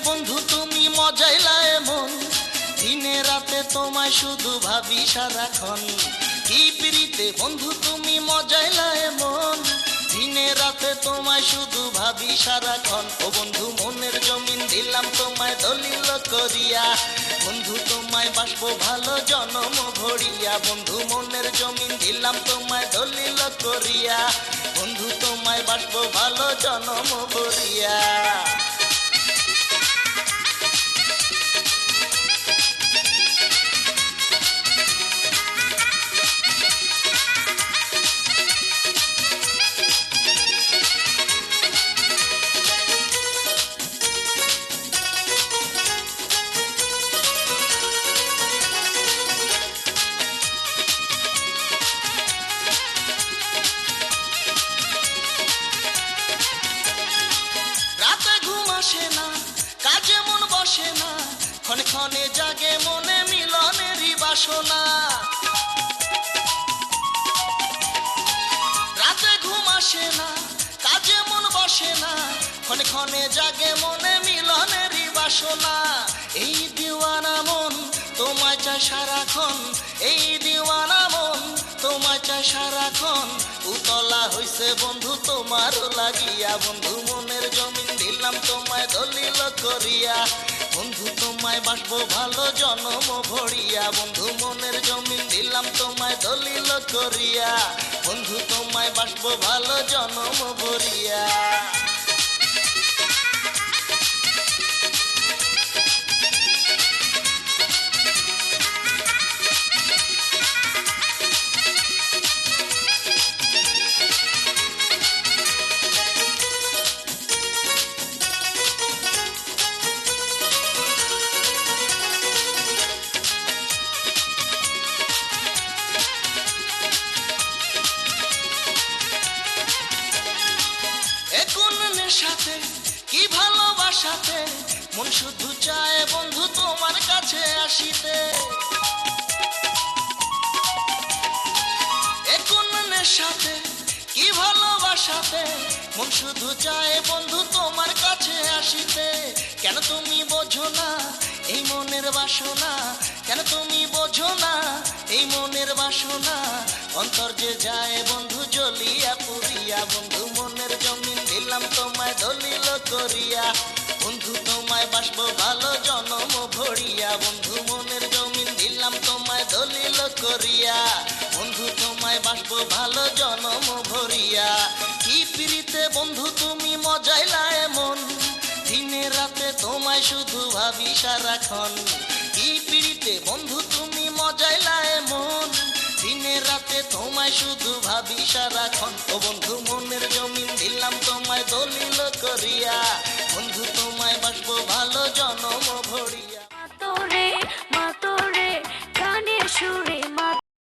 বন্ধু তুমি মজাইলা এমন, দিনে রাতে তোমায় শুধু ভাবি সারাক্ষণ। কি পিরিতে বন্ধু তুমি মজাইলা এমন, দিনে রাতে তোমায় শুধু ভাবি সারাক্ষণ। ও বন্ধু মনের জমিন দিলাম তোমায় দলিল করিয়া, বন্ধু তোমায় বাসবো ভালো জনম ভরিয়া। বন্ধু মনের জমিন দিলাম তোমায় দলিল করিয়া, বন্ধু তোমায় বাসবো ভালো জনম ভরিয়া। কাজে মন বসে না, ক্ষণে ক্ষণে জাগে মনে মিলনেরই বাসনা। রাতে ঘুম আসে না, কাজে মন বসে না, ক্ষণে ক্ষণে জাগে মনে মিলনেরই বাসনা। এই দিওয়ানা মন তোমায় চায় সারাক্ষণ, এই দিওয়ানা মন তোমায় চায় সারাক্ষণ। উতলা হইছে বন্ধু তোমার লাগিয়া, বন্ধু মনের জমিন দিলাম তোমায় দলিল করিয়া, বন্ধু তোমায় বাসবো ভালো জনম ভরিয়া। বন্ধু মনের জমিন দিলাম তোমায় দলিল করিয়া, বন্ধু তোমায় বাসবো ভালো জনম ভরিয়া। সাথে কি ভালোবাসাতে মন শুধু চায় বন্ধু তোমার কাছে আসিতে। এখন সাথে কি ভালোবাসাতে মন শুধু চায় বন্ধু তোমার কাছে আসিতে। কেন তুমি বোঝো না এই মনের বাসনা, কেন তুমি বোঝো না এই মনের বাসনা। অন্তর যে যায় বন্ধু জ্বলিয়া পুরিয়া, বন্ধু মনের জমিন দিলাম তোমায় দলিল করিয়া, বন্ধু তোমায় বাসবো ভালো জনম ভরিয়া। বন্ধু মনের জমিন দিলাম তোমায় দলিল করিয়া, বন্ধু তোমায় বাসবো ভালো জনম ভরিয়া। কি পিরিতে বন্ধু তুমি মজাইলা এমন, দিনে রাতে তোমায় শুধু ভাবি সারাক্ষণ। কি পিরিতে বন্ধু তুমি মজাইলা এমন, দিনে রাতে তোমায় শুধু ভাবি সারাক্ষণ। ও বন্ধু মনের জমিন দিলাম তোমায় দলিল করিয়া, বন্ধু